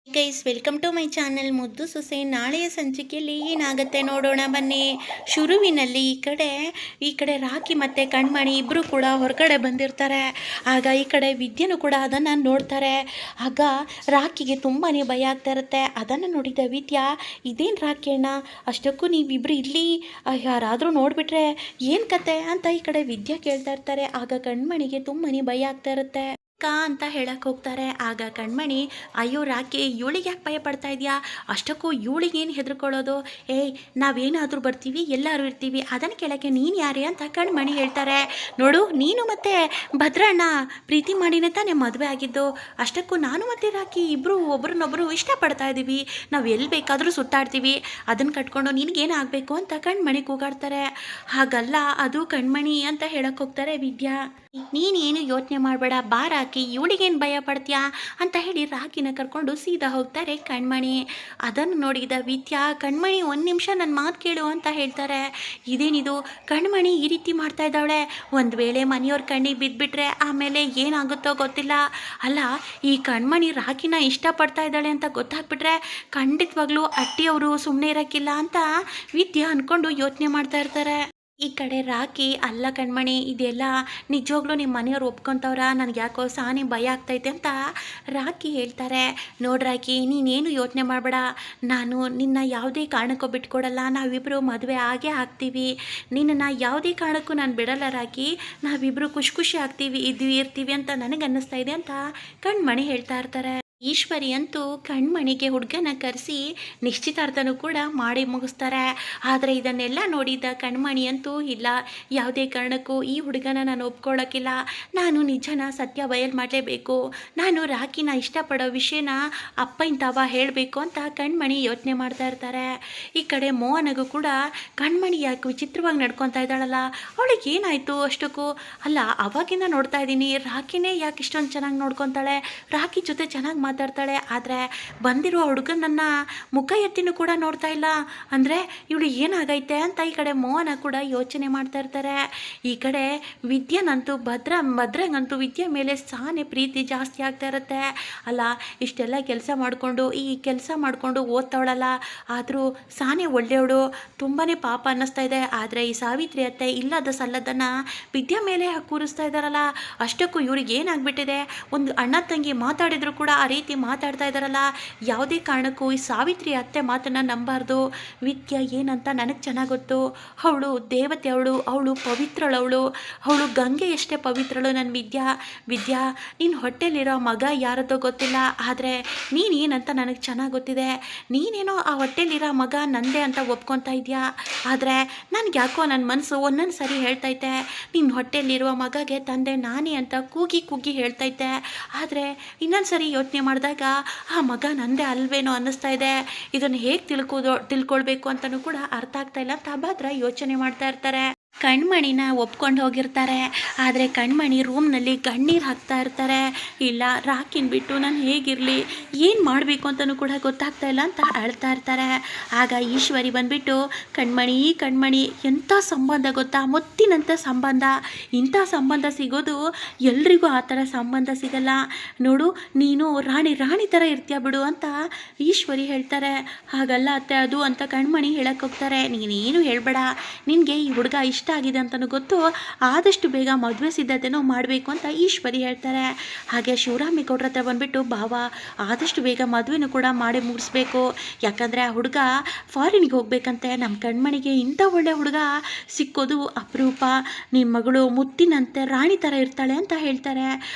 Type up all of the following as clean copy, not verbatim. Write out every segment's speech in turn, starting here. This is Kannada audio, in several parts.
Guys welcome to my channel ಮುದ್ದು ಸೊಸೆ. ನಾಳೆಯ ಸಂಚಿಕೆಯಲ್ಲಿ ಏನಾಗುತ್ತೆ ನೋಡೋಣ ಬನ್ನಿ. ಶುರುವಿನಲ್ಲಿ ಈ ಕಡೆ ರಾಖಿ ಮತ್ತು ಕಣ್ಮಣಿ ಇಬ್ಬರು ಕೂಡ ಹೊರಗಡೆ ಬಂದಿರ್ತಾರೆ. ಆಗ ಈ ಕಡೆ ವಿದ್ಯೆನೂ ಕೂಡ ಅದನ್ನು ನೋಡ್ತಾರೆ. ಆಗ ರಾಖಿಗೆ ತುಂಬಾ ಭಯ ಆಗ್ತಾ ಇರುತ್ತೆ. ಅದನ್ನು ನೋಡಿದ ವಿದ್ಯಾ, ಇದೇನು ರಾಖಿ ಅಣ್ಣ, ಅಷ್ಟಕ್ಕೂ ನೀವಿಬ್ಬರು ಇಲ್ಲಿ ಯಾರಾದರೂ ನೋಡಿಬಿಟ್ರೆ ಏನು ಕತೆ ಅಂತ ಈ ಕಡೆ ವಿದ್ಯಾ ಕೇಳ್ತಾ ಇರ್ತಾರೆ. ಆಗ ಕಣ್ಮಣಿಗೆ ತುಂಬಾ ಭಯ ಆಗ್ತಾ ಇರುತ್ತೆ ಅಂತ ಹೇಳಕ್ಕೆ ಹೋಗ್ತಾರೆ. ಆಗ ಕಣ್ಮಣಿ, ಅಯ್ಯೋ ರಾಕಿ, ಇವಳಿಗೆ ಯಾಕೆ ಭಯ ಪಡ್ತಾ ಇದೆಯಾ, ಅಷ್ಟಕ್ಕೂ ಇವಳಿಗೇನು ಹೆದರ್ಕೊಳ್ಳೋದು, ಏಯ್ ನಾವೇನಾದರೂ ಬರ್ತೀವಿ, ಎಲ್ಲರೂ ಇರ್ತೀವಿ, ಅದನ್ನು ಕೇಳೋಕ್ಕೆ ನೀನು ಯಾರೇ ಅಂತ ಕಣ್ಮಣಿ ಹೇಳ್ತಾರೆ. ನೋಡು, ನೀನು ಮತ್ತೆ ಭದ್ರಣ್ಣ ಪ್ರೀತಿ ಮಾಡಿನೇ ತಾನೇ ಮದುವೆ ಆಗಿದ್ದು, ಅಷ್ಟಕ್ಕೂ ನಾನು ಮತ್ತು ರಾಕಿ ಇಬ್ಬರು ಒಬ್ರನ್ನೊಬ್ಬರು ಇಷ್ಟಪಡ್ತಾ ಇದ್ದೀವಿ, ನಾವು ಎಲ್ಲಿ ಬೇಕಾದರೂ ಸುತ್ತಾಡ್ತೀವಿ, ಅದನ್ನು ಕಟ್ಕೊಂಡು ನಿನಗೇನು ಆಗಬೇಕು ಅಂತ ಕಣ್ಮಣಿ ಕೂಗಾಡ್ತಾರೆ. ಹಾಗಲ್ಲ ಅದು ಕಣ್ಮಣಿ ಅಂತ ಹೇಳಕ್ಕೆ ಹೋಗ್ತಾರೆ ವಿದ್ಯಾ. ನೀನೇನು ಯೋಚನೆ ಮಾಡಬೇಡ, ಬಾ ರಾಕಿ, ಇವಳಿಗೇನು ಭಯ ಪಡ್ತೀಯಾ ಅಂತ ಹೇಳಿ ರಾಕಿನ ಕರ್ಕೊಂಡು ಸೀದಾ ಹೋಗ್ತಾರೆ ಕಣ್ಮಣಿ. ಅದನ್ನು ನೋಡಿದ ವಿದ್ಯಾ, ಕಣ್ಮಣಿ ಒಂದು ನಿಮಿಷ ನನ್ನ ಮಾತು ಕೇಳು ಅಂತ ಹೇಳ್ತಾರೆ. ಇದೇನಿದು, ಕಣ್ಮಣಿ ಈ ರೀತಿ ಮಾಡ್ತಾ ಇದ್ದಾಳೆ, ಒಂದು ವೇಳೆ ಮನೆಯವ್ರ ಕಣ್ಣಿಗೆ ಬಿದ್ದುಬಿಟ್ರೆ ಆಮೇಲೆ ಏನಾಗುತ್ತೋ ಗೊತ್ತಿಲ್ಲ. ಅಲ್ಲ, ಈ ಕಣ್ಮಣಿ ರಾಕಿನ ಇಷ್ಟಪಡ್ತಾ ಇದ್ದಾಳೆ ಅಂತ ಗೊತ್ತಾಗ್ಬಿಟ್ರೆ ಖಂಡಿತವಾಗ್ಲೂ ಅಟ್ಟಿಯವರು ಸುಮ್ಮನೆ ಇರೋಕ್ಕಿಲ್ಲ ಅಂತ ವಿದ್ಯಾ ಅಂದ್ಕೊಂಡು ಯೋಚನೆ ಮಾಡ್ತಾ ಇರ್ತಾರೆ. ಈ ಕಡೆ ರಾಕಿ, ಅಲ್ಲ ಕಣ್ಮಣಿ, ಇದೆಲ್ಲ ನಿಜವಾಗ್ಲೂ ನಿಮ್ಮ ಮನೆಯವ್ರು ಒಪ್ಕೊತವ್ರ, ನನಗೆ ಯಾಕೋ ಸಾನಿ ಭಯ ಆಗ್ತೈತೆ ಅಂತ ರಾಕಿ ಹೇಳ್ತಾರೆ. ನೋಡ್ರಾಕಿ, ನೀನೇನು ಯೋಚನೆ ಮಾಡಬೇಡ, ನಾನು ನಿನ್ನ ಯಾವುದೇ ಕಾರಣಕ್ಕೂ ಬಿಟ್ಕೊಡಲ್ಲ, ನಾವಿಬ್ಬರು ಮದುವೆ ಆಗೇ ಆಗ್ತೀವಿ, ನಿನ್ನನ್ನು ಯಾವುದೇ ಕಾರಣಕ್ಕೂ ನಾನು ಬಿಡಲ್ಲ ರಾಕಿ, ನಾವಿಬ್ಬರು ಖುಷಿ ಆಗ್ತೀವಿ, ಇರ್ತೀವಿ ಅಂತ ನನಗೆ ಅನ್ನಿಸ್ತಾ ಇದೆ ಅಂತ ಕಣ್ಮಣಿ ಹೇಳ್ತಾ ಇರ್ತಾರೆ. ಈಶ್ವರಿ ಅಂತೂ ಕಣ್ಮಣಿಗೆ ಹುಡುಗನ ಕರೆಸಿ ನಿಶ್ಚಿತಾರ್ಥನೂ ಕೂಡ ಮಾಡಿ ಮುಗಿಸ್ತಾರೆ. ಆದರೆ ಇದನ್ನೆಲ್ಲ ನೋಡಿದ ಕಣ್ಮಣಿ ಅಂತೂ, ಇಲ್ಲ, ಯಾವುದೇ ಕಾರಣಕ್ಕೂ ಈ ಹುಡುಗನ ನಾನು ಒಪ್ಕೊಳ್ಳೋಕ್ಕಿಲ್ಲ, ನಾನು ನಿಜನ ಸತ್ಯ ಬಯಲು ಮಾಡಲೇಬೇಕು, ನಾನು ರಾಕಿನ ಇಷ್ಟಪಡೋ ವಿಷಯನ ಅಪ್ಪ ಇಂತವ ಹೇಳಬೇಕು ಅಂತ ಕಣ್ಮಣಿ ಯೋಚನೆ ಮಾಡ್ತಾ ಇರ್ತಾರೆ. ಈ ಕಡೆ ಮೋಹನಗೂ ಕೂಡ ಕಣ್ಮಣಿ ಯಾಕೆ ವಿಚಿತ್ರವಾಗಿ ನಡ್ಕೊತಾ ಇದ್ದಾಳಲ್ಲ, ಅವಳಿಗೆ ಏನಾಯಿತು ಅಷ್ಟಕ್ಕೂ, ಅಲ್ಲ ಅವಾಗಿಂದ ನೋಡ್ತಾ ಇದ್ದೀನಿ ರಾಕಿನೇ ಯಾಕೆ ಇಷ್ಟೊಂದು ಚೆನ್ನಾಗಿ ನೋಡ್ಕೊತಾಳೆ, ರಾಕಿ ಜೊತೆ ಚೆನ್ನಾಗಿ ಮಾತಾಡ್ತಾಳೆ, ಆದರೆ ಬಂದಿರೋ ಹುಡುಗನನ್ನು ಮುಖ ಎತ್ತಿನೂ ಕೂಡ ನೋಡ್ತಾ ಇಲ್ಲ, ಅಂದರೆ ಇವಳು ಏನಾಗೈತೆ ಅಂತ ಈ ಕಡೆ ಮೋಹನ ಕೂಡ ಯೋಚನೆ ಮಾಡ್ತಾ ಇರ್ತಾರೆ. ಈ ಕಡೆ ವಿದ್ಯೆನಂತೂ ಭದ್ರಂಗಂತೂ ವಿದ್ಯೆ ಮೇಲೆ ಸಾನೆ ಪ್ರೀತಿ ಜಾಸ್ತಿ ಆಗ್ತಾ ಇರುತ್ತೆ. ಅಲ್ಲ, ಇಷ್ಟೆಲ್ಲ ಕೆಲಸ ಮಾಡಿಕೊಂಡು ಓದ್ತಾವಳಲ್ಲ, ಆದರೂ ಸಾನೆ ಒಳ್ಳೆಯವಳು, ತುಂಬಾ ಪಾಪ ಅನ್ನಿಸ್ತಾ ಇದೆ. ಆದರೆ ಈ ಸಾವಿತ್ರಿ ಅತ್ತೆ ಇಲ್ಲದ ಸಲ್ಲದನ್ನು ವಿದ್ಯೆ ಮೇಲೆ ಕೂರಿಸ್ತಾ ಇದ್ದಾರಲ್ಲ, ಅಷ್ಟಕ್ಕೂ ಇವ್ರಿಗೆ ಏನಾಗ್ಬಿಟ್ಟಿದೆ, ಒಂದು ಅಣ್ಣ ತಂಗಿ ಮಾತಾಡಿದ್ರು ಕೂಡ ಆ ರೀತಿ ಮಾತಾಡ್ತಾ ಇದ್ದಾರಲ್ಲ, ಯಾವುದೇ ಕಾರಣಕ್ಕೂ ಈ ಸಾವಿತ್ರಿ ಅತ್ತೆ ಮಾತನ್ನು ನಂಬಾರ್ದು. ವಿದ್ಯಾ ಏನಂತ ನನಗೆ ಚೆನ್ನಾಗಿ ಗೊತ್ತು, ಅವಳು ದೇವತೆ, ಅವಳು ಅವಳು ಗಂಗೆ ಎಷ್ಟೇ ಪವಿತ್ರಳು ನನ್ನ ವಿದ್ಯಾ, ನಿನ್ನ ಹೊಟ್ಟೆಲಿರೋ ಮಗ ಯಾರದೋ ಗೊತ್ತಿಲ್ಲ, ಆದರೆ ನೀನೇನಂತ ನನಗೆ ಚೆನ್ನಾಗಿ ಗೊತ್ತಿದೆ, ನೀನೇನೋ ಆ ಹೊಟ್ಟೆಲಿರೋ ಮಗ ನಂದೇ ಅಂತ ಒಪ್ಕೊತಾ ಇದೆಯಾ, ಆದರೆ ನನಗೆ ಯಾಕೋ ನನ್ನ ಮನಸ್ಸು ಒಂದೊಂದು ಸರಿ ಹೇಳ್ತೈತೆ ನಿನ್ನ ಹೊಟ್ಟೆಲಿರುವ ಮಗಗೆ ತಂದೆ ನಾನೇ ಅಂತ ಕೂಗಿ ಹೇಳ್ತೈತೆ, ಆದರೆ ಇನ್ನೊಂದು ಸರಿ ಯೋಚನೆ ಮಾಡಿದಾಗ ಆ ಮಗ ನಂದೇ ಅಲ್ವೇನೋ ಅನ್ನಿಸ್ತಾ ಇದೆ, ಇದನ್ನು ಹೇಗೆ ತಿಳ್ಕೊಳ್ಬೇಕು ಅಂತಲೂ ಕೂಡ ಅರ್ಥ ಆಗ್ತಾ ಇಲ್ಲ ಅಂತ ಭದ್ರ ಯೋಚನೆ ಮಾಡ್ತಾ ಇರ್ತಾರೆ. ಕಣ್ಮಣಿನ ಒಪ್ಕೊಂಡು ಹೋಗಿರ್ತಾರೆ. ಆದರೆ ಕಣ್ಮಣಿ ರೂಮ್ನಲ್ಲಿ ಕಣ್ಣೀರು ಹಾಕ್ತಾ ಇರ್ತಾರೆ. ಇಲ್ಲ, ರಾಕಿನ ಬಿಟ್ಟು ನಾನು ಹೇಗಿರಲಿ, ಏನು ಮಾಡಬೇಕು ಅಂತಲೂ ಕೂಡ ಗೊತ್ತಾಗ್ತಾ ಇಲ್ಲ ಅಂತ ಅಳ್ತಾ ಇರ್ತಾರೆ. ಆಗ ಈಶ್ವರಿ ಬಂದುಬಿಟ್ಟು, ಕಣ್ಮಣಿ ಎಂಥ ಸಂಬಂಧ ಗೊತ್ತಾ, ಮುತ್ತಿನಂಥ ಸಂಬಂಧ, ಇಂಥ ಸಂಬಂಧ ಸಿಗೋದು ಎಲ್ರಿಗೂ ಆ ಥರ ಸಂಬಂಧ ಸಿಗಲ್ಲ, ನೋಡು ನೀನು ರಾಣಿ ಥರ ಇರ್ತೀಯ ಬಿಡು ಅಂತ ಈಶ್ವರಿ ಹೇಳ್ತಾರೆ. ಹಾಗಲ್ಲ ಅತ್ತೆ ಅದು ಅಂತ ಕಣ್ಮಣಿ ಹೇಳಕ್ಕೆ ಹೋಗ್ತಾರೆ. ನೀನೇನು ಹೇಳಬೇಡ, ನಿನಗೆ ಈ ಹುಡುಗ ಇಷ್ಟ ಆಗಿದೆ ಅಂತಲೂ ಗೊತ್ತು, ಆದಷ್ಟು ಬೇಗ ಮದುವೆ ಸಿದ್ಧತೆನೂ ಮಾಡಬೇಕು ಅಂತ ಈಶ್ವರಿ ಹೇಳ್ತಾರೆ. ಹಾಗೆ ಶಿವರಾಮೇಗೌಡ್ರ ಹತ್ರ ಬಂದುಬಿಟ್ಟು, ಭಾವ ಆದಷ್ಟು ಬೇಗ ಮದುವೆನೂ ಕೂಡ ಮಾಡಿ ಮುಗಿಸ್ಬೇಕು, ಯಾಕಂದರೆ ಆ ಹುಡುಗ ಫಾರಿನ್ಗೆ ಹೋಗ್ಬೇಕಂತೆ, ನಮ್ಮ ಕಣ್ಮಣಿಗೆ ಇಂಥ ಒಳ್ಳೆ ಹುಡುಗ ಸಿಕ್ಕೋದು ಅಪರೂಪ, ನಿಮ್ಮ ಮಗಳು ಮುತ್ತಿನಂತೆ ರಾಣಿ ಥರ ಇರ್ತಾಳೆ ಅಂತ ಹೇಳ್ತಾರೆ.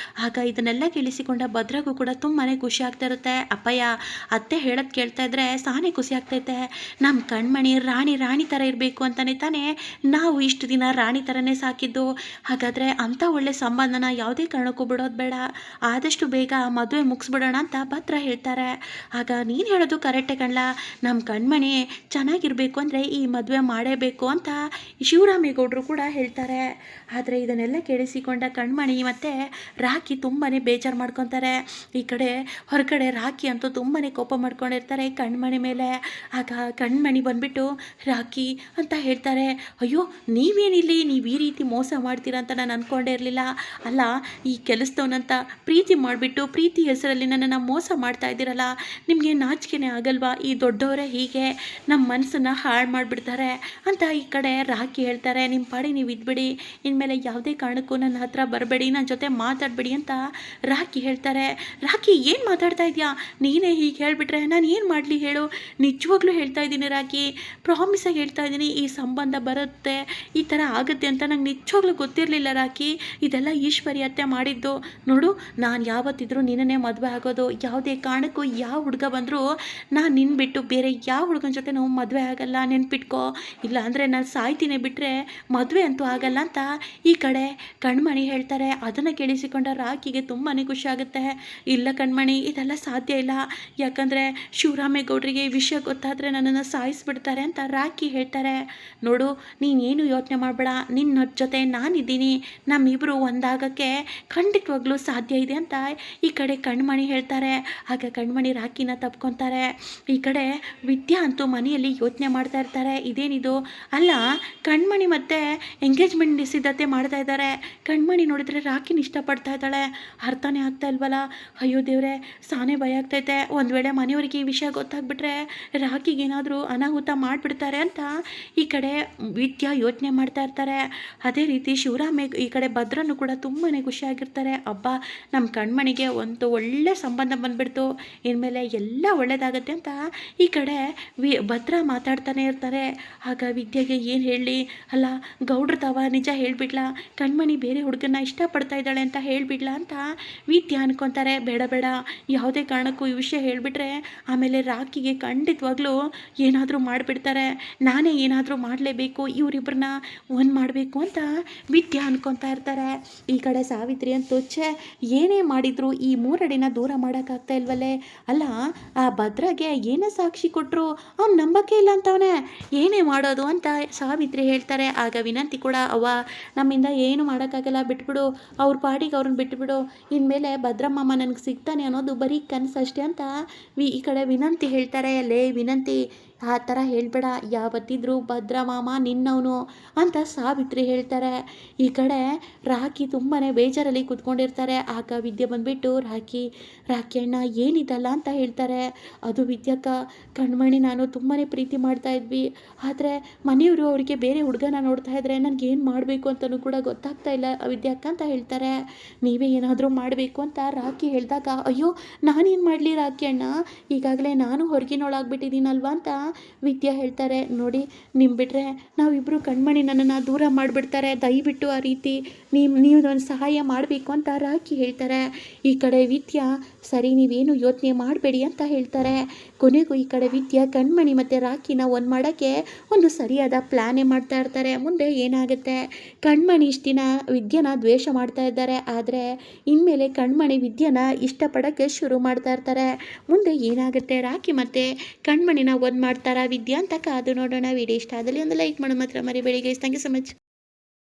ಆಗ ಇದನ್ನೆಲ್ಲ ಕೇಳಿಸಿಕೊಂಡ ಭದ್ರಗೂ ಕೂಡ ತುಂಬಾ ಖುಷಿ ಆಗ್ತಾ ಇರುತ್ತೆ. ಅಪ್ಪಯ್ಯ, ಅತ್ತೆ ಹೇಳೋದು ಕೇಳ್ತಾ ಇದ್ರೆ ಸಾನೇ ಖುಷಿ ಆಗ್ತೈತೆ, ನಮ್ಮ ಕಣ್ಮಣಿ ರಾಣಿ ಥರ ಇರಬೇಕು ಅಂತಲೇ ತಾನೇ ನಾವು ಇಷ್ಟು ದಿನ ರಾಣಿ ಥರನೇ ಸಾಕಿದ್ದು, ಹಾಗಾದರೆ ಅಂಥ ಒಳ್ಳೆ ಸಂಬಂಧನ ಯಾವುದೇ ಕಾರಣಕ್ಕೂ ಬಿಡೋದು ಬೇಡ, ಆದಷ್ಟು ಬೇಗ ಮದುವೆ ಮುಗಿಸ್ಬಿಡೋಣ ಅಂತ ಭದ್ರ ಹೇಳ್ತಾರೆ. ಆಗ ನೀನು ಹೇಳೋದು ಕರೆಕ್ಟೇ ಕಣ್ಲ, ನಮ್ಮ ಕಣ್ಮಣಿ ಚೆನ್ನಾಗಿರಬೇಕು ಅಂದರೆ ಈ ಮದುವೆ ಮಾಡೇಬೇಕು ಅಂತ ಶಿವರಾಮೇಗೌಡರು ಕೂಡ ಹೇಳ್ತಾರೆ. ಆದರೆ ಇದನ್ನೆಲ್ಲ ಕೇಳಿಸಿಕೊಂಡ ಕಣ್ಮಣಿ ಮತ್ತು ರಾಕಿ ತುಂಬಾ ಬೇಜಾರು ಮಾಡ್ಕೊತಾರೆ. ಈ ಕಡೆ ಹೊರಗಡೆ ರಾಕಿ ಅಂತೂ ತುಂಬಾ ಕೋಪ ಮಾಡ್ಕೊಂಡಿರ್ತಾರೆ ಕಣ್ಮಣಿ ಮೇಲೆ. ಆಗ ಕಣ್ಮಣಿ ಬಂದುಬಿಟ್ಟು ರಾಕಿ ಅಂತ ಹೇಳ್ತಾರೆ, ಅಯ್ಯೋ ನೀವೇನಿಲ್ಲಿ ನೀವು ಈ ರೀತಿ ಮೋಸ ಮಾಡ್ತೀರಾ ಅಂತ ನಾನು ಅಂದ್ಕೊಂಡೇ ಇರಲಿಲ್ಲ. ಅಲ್ಲ, ಈ ಕೆಲಸದವನಂತ ಪ್ರೀತಿ ಮಾಡಿಬಿಟ್ಟು ಪ್ರೀತಿ ಹೆಸರಲ್ಲಿ ನನ್ನನ್ನು ಮೋಸ ಮಾಡ್ತಾ ಇದ್ದೀರಲ್ಲ, ನಿಮಗೆ ನಾಚಿಕೆನೇ ಆಗಲ್ವಾ? ಈ ದೊಡ್ಡವರೇ ಹೀಗೆ ನಮ್ಮ ಮನಸ್ಸನ್ನು ಹಾಳು ಮಾಡಿಬಿಡ್ತಾರೆ ಅಂತ ಈ ಕಡೆ ರಾಕಿ ಹೇಳ್ತಾರೆ. ನಿಮ್ಮ ಪಾಡಿ ನೀವು ಇದ್ಬಿಡಿ, ಇನ್ಮೇಲೆ ಯಾವುದೇ ಕಾರಣಕ್ಕೂ ನನ್ನ ಹತ್ರ ಬರಬೇಡಿ, ನನ್ನ ಜೊತೆ ಮಾತಾಡಬೇಡಿ ಅಂತ ರಾಕಿ ಹೇಳ್ತಾರೆ. ರಾಕಿ, ಏನು ಮಾತಾಡ್ತಾ ಇದೆಯಾ? ನೀನೇ ಹೀಗೆ ಹೇಳಿಬಿಟ್ರೆ ನಾನು ಏನು ಮಾಡಲಿ ಹೇಳು? ನಿಜವಾಗ್ಲೂ ಹೇಳ್ತಾ ಇದ್ದೀನಿ ರಾಕಿ, ಪ್ರಾಮಿಸಾಗಿ ಹೇಳ್ತಾ ಇದ್ದೀನಿ, ಈ ಸಂಬಂಧ ಬರುತ್ತೆ, ಈ ಥರ ಆಗುತ್ತೆ ಅಂತ ನಂಗೆ ನಿಜವಾಗ್ಲೂ ಗೊತ್ತಿರಲಿಲ್ಲ ರಾಕಿ. ಇದೆಲ್ಲ ಈಶ್ವರಿ ಅತ್ತೆ ಮಾಡಿದ್ದು. ನೋಡು, ನಾನು ಯಾವತ್ತಿದ್ರೂ ನಿನ್ನನ್ನೇ ಮದುವೆ ಆಗೋದು. ಯಾವುದೇ ಕಾರಣಕ್ಕೂ ಯಾವ ಹುಡುಗ ಬಂದರೂ ನಾನು ನಿನ್ನ ಬಿಟ್ಟು ಬೇರೆ ಯಾವ ಹುಡುಗನ ಜೊತೆ ನಾವು ಮದುವೆ ಆಗಲ್ಲ, ನೆನ್ಪಿಟ್ಕೋ. ಇಲ್ಲ ಅಂದರೆ ನಾನು ಸಾಯ್ತೀನಿ, ಬಿಟ್ಟರೆ ಮದುವೆ ಅಂತೂ ಆಗಲ್ಲ ಅಂತ ಈ ಕಡೆ ಕಣ್ಮಣಿ ಹೇಳ್ತಾರೆ. ಅದನ್ನು ಕೇಳಿಸಿಕೊಂಡ ರಾಕಿಗೆ ತುಂಬಾ ಖುಷಿ ಆಗುತ್ತೆ. ಇಲ್ಲ ಕಣ್ಮಣಿ, ಇದೆಲ್ಲ ಸಾಧ್ಯ ಇಲ್ಲ, ಯಾಕಂದರೆ ಶಿವರಾಮೇಗೌಡರಿಗೆ ಈ ವಿಷಯ ಗೊತ್ತಾದರೆ ನನ್ನನ್ನು ಸಾಯಿಸ್ಬಿಡ್ತಾರೆ ಅಂತ ರಾಕಿ ಹೇಳ್ತಾರೆ. ನೋಡು, ನೀನೇನು ಯೋಚನೆ ಮಾಡಬೇಡ, ನಿನ್ನ ಜೊತೆ ನಾನಿದ್ದೀನಿ, ನಮ್ಮಿಬ್ಬರು ಒಂದಾಗಕ್ಕೆ ಖಂಡಿತವಾಗ್ಲೂ ಸಾಧ್ಯ ಇದೆ ಅಂತ ಈ ಕಡೆ ಕಣ್ಮಣಿ ಹೇಳ್ತಾರೆ. ಆಗ ಕಣ್ಮಣಿ ರಾಕಿನ ತಪ್ಕೊತಾರೆ. ಈ ಕಡೆ ವಿದ್ಯಾ ಅಂತೂ ಮನೆಯಲ್ಲಿ ಯೋಚನೆ ಮಾಡ್ತಾ ಇರ್ತಾರೆ, ಇದೇನಿದು? ಅಲ್ಲ, ಕಣ್ಮಣಿ ಮತ್ತೆ ಎಂಗೇಜ್ಮೆಂಟ್ ಸಿದ್ಧತೆ ಮಾಡ್ತಾ ಇದ್ದಾರೆ. ಕಣ್ಮಣಿ ನೋಡಿದರೆ ರಾಕಿನ ಇಷ್ಟಪಡ್ತಾ ಇದ್ದಾಳೆ, ಅರ್ಥನೇ ಆಗ್ತಾ ಇಲ್ವಲ್ಲ. ಅಯ್ಯೋ ದೇವ್ರೆ, ಸಾನೇ ಭಯ ಆಗ್ತೈತೆ. ಒಂದು ವೇಳೆ ಮನೆಯವರಿಗೆ ಈ ವಿಷಯ ಗೊತ್ತಾಗ್ಬಿಟ್ರೆ ರಾಕಿಗೇನಾದರೂ ಅನಾಹುತ ಮಾಡಿಬಿಡ್ತಾರೆ ಅಂತ ಈ ಕಡೆ ವಿದ್ಯಾ ಯೋಚನೆ ಮಾಡ್ತಾ ಇರ್ತಾರೆ. ಅದೇ ರೀತಿ ಶಿವರಾಮೇ ಈ ಕಡೆ ಭದ್ರನು ಕೂಡ ತುಂಬಾ ಖುಷಿಯಾಗಿರ್ತಾರೆ. ಹಬ್ಬ, ನಮ್ಮ ಕಣ್ಮಣಿಗೆ ಒಂದು ಒಳ್ಳೆ ಸಂಬಂಧ ಬಂದುಬಿಡ್ತು, ಇನ್ಮೇಲೆ ಎಲ್ಲ ಒಳ್ಳೆಯದಾಗತ್ತೆ ಅಂತ ಈ ಕಡೆ ಭದ್ರ ಮಾತಾಡ್ತಾನೆ ಇರ್ತಾರೆ. ಆಗ ವಿದ್ಯೆಗೆ ಏನು ಹೇಳಲಿ, ಅಲ್ಲ ಗೌಡ್ರ ತವ ನಿಜ ಹೇಳಿಬಿಡ್ಲಾ, ಕಣ್ಮಣಿ ಬೇರೆ ಹುಡುಗನ ಇಷ್ಟಪಡ್ತಾ ಇದ್ದಾಳೆ ಅಂತ ಹೇಳಿಬಿಡ್ಲಾ ಅಂತ ವಿದ್ಯಾ ಅನ್ಕೊತಾರೆ. ಬೇಡ ಬೇಡ, ಯಾವುದೇ ಕಾರಣಕ್ಕೂ ಈ ವಿಷಯ ಹೇಳಿಬಿಟ್ರೆ ಆಮೇಲೆ ರಾಕಿಗೆ ಖಂಡಿತವಾಗ್ಲೂ ಏನಾದರೂ ಮಾಡಿಬಿಡ್ತಾರೆ, ನಾನೇ ಏನಾದರೂ ಮಾಡಲೇಬೇಕು, ಇವರಿಬ್ಬರನ್ನ ಒಂದು ಮಾಡಬೇಕು ಅಂತ ವಿದ್ಯಾ ಅನ್ಕೊತಾ ಇರ್ತಾರೆ. ಈ ಕಡೆ ಸಾವಿತ್ರಿ ಅಂತೂ ಏನೇ ಮಾಡಿದ್ರು ಈ ಮೂರಡಿನ ದೂರ ಮಾಡೋಕ್ಕಾಗ್ತಾ ಇಲ್ವಲ್ಲೇ. ಅಲ್ಲ, ಆ ಭದ್ರಗೆ ಏನೇ ಸಾಕ್ಷಿ ಕೊಟ್ಟರು ಅವ್ನು ನಂಬಕ್ಕೆ ಇಲ್ಲ ಅಂತವನೇ, ಏನೇ ಮಾಡೋದು ಅಂತ ಸಾವಿತ್ರಿ ಹೇಳ್ತಾರೆ. ಆಗ ವಿನಂತಿ ಕೂಡ, ಅವ್ವ ನಮ್ಮಿಂದ ಏನು ಮಾಡೋಕ್ಕಾಗಲ್ಲ, ಬಿಟ್ಬಿಡು, ಅವ್ರ ಪಾಡಿಗೆ ಅವ್ರನ್ನ ಬಿಟ್ಬಿಡು, ಇನ್ಮೇಲೆ ಭದ್ರಮ್ಮಮ್ಮ ನನಗೆ ಸಿಗ್ತಾನೆ ಅನ್ನೋದು ಬರೀ ಕನಸಷ್ಟೇ ಅಂತ ಈ ಕಡೆ ವಿನಂತಿ ಹೇಳ್ತಾರೆ. ಲೇ ವಿನಂತಿ, ಆ ಥರ ಹೇಳ್ಬೇಡ, ಯಾವತ್ತಿದ್ರೂ ಭದ್ರ ಮಾಮ ನಿನ್ನವನು ಅಂತ ಸಾವಿತ್ರಿ ಹೇಳ್ತಾರೆ. ಈ ಕಡೆ ರಾಕಿ ತುಂಬಾ ಬೇಜಾರಲ್ಲಿ ಕೂತ್ಕೊಂಡಿರ್ತಾರೆ. ಆಗ ವಿದ್ಯೆ ಬಂದುಬಿಟ್ಟು ರಾಕಿ ಅಣ್ಣ ಏನಿದಲ್ಲ ಅಂತ ಹೇಳ್ತಾರೆ. ಅದು ವಿದ್ಯಕ್ಕ, ಕಣ್ಮಣಿ ನಾನು ತುಂಬಾ ಪ್ರೀತಿ ಮಾಡ್ತಾ ಇದ್ವಿ, ಆದರೆ ಮನೆಯವರು ಅವರಿಗೆ ಬೇರೆ ಹುಡುಗನ ನೋಡ್ತಾ ಇದ್ರೆ ನನಗೇನು ಮಾಡಬೇಕು ಅಂತಲೂ ಕೂಡ ಗೊತ್ತಾಗ್ತಾ ಇಲ್ಲ ವಿದ್ಯಕ್ಕ ಅಂತ ಹೇಳ್ತಾರೆ. ನೀವೇ ಏನಾದರೂ ಮಾಡಬೇಕು ಅಂತ ರಾಕಿ ಹೇಳಿದಾಗ, ಅಯ್ಯೋ ನಾನೇನು ಮಾಡಲಿ ರಾಕಿ ಅಣ್ಣ, ಈಗಾಗಲೇ ನಾನು ಹೊರಗಿನೊಳಾಗ್ಬಿಟ್ಟಿದ್ದೀನಲ್ವ ಅಂತ ವಿದ್ಯಾ ಹೇಳ್ತಾರೆ. ನೋಡಿ, ನಿಮ್ಮ ಬಿಟ್ಟರೆ ನಾವಿಬ್ಬರು ಕಣ್ಮಣಿ ನನ್ನನ್ನು ದೂರ ಮಾಡಿಬಿಡ್ತಾರೆ, ದಯವಿಟ್ಟು ಆ ರೀತಿ ನೀವು ಒಂದು ಸಹಾಯ ಮಾಡಬೇಕು ಅಂತ ರಾಕಿ ಹೇಳ್ತಾರೆ. ಈ ಕಡೆ ವಿದ್ಯಾ, ಸರಿ ನೀವೇನು ಯೋಚನೆ ಮಾಡಬೇಡಿ ಅಂತ ಹೇಳ್ತಾರೆ. ಕೊನೆಗೂ ಈ ಕಡೆ ವಿದ್ಯಾ ಕಣ್ಮಣಿ ಮತ್ತು ರಾಕಿನ ಒಂದು ಮಾಡೋಕ್ಕೆ ಒಂದು ಸರಿಯಾದ ಪ್ಲ್ಯಾನೇ ಮಾಡ್ತಾ ಇರ್ತಾರೆ. ಮುಂದೆ ಏನಾಗುತ್ತೆ, ಕಣ್ಮಣಿ ಇಷ್ಟು ದಿನ ವಿದ್ಯೆನ ದ್ವೇಷ ಮಾಡ್ತಾ ಇದ್ದಾರೆ, ಆದರೆ ಇನ್ಮೇಲೆ ಕಣ್ಮಣಿ ವಿದ್ಯೆನ ಇಷ್ಟಪಡೋಕ್ಕೆ ಶುರು ಮಾಡ್ತಾ ಇರ್ತಾರೆ. ಮುಂದೆ ಏನಾಗುತ್ತೆ, ರಾಕಿ ಮತ್ತು ಕಣ್ಮಣಿನ ಒಂದು ಮಾಡ್ತಾರಾ ವಿದ್ಯಾ ಅಂತ ಕಾದು ನೋಡೋಣ. ವಿಡಿಯೋ ಇಷ್ಟ ಆದಲ್ಲಿ ಒಂದು ಲೈಕ್ ಮಾಡೋ ಮಾತ್ರ ಮರಿಬೇಡಿ guys. Thank you so much.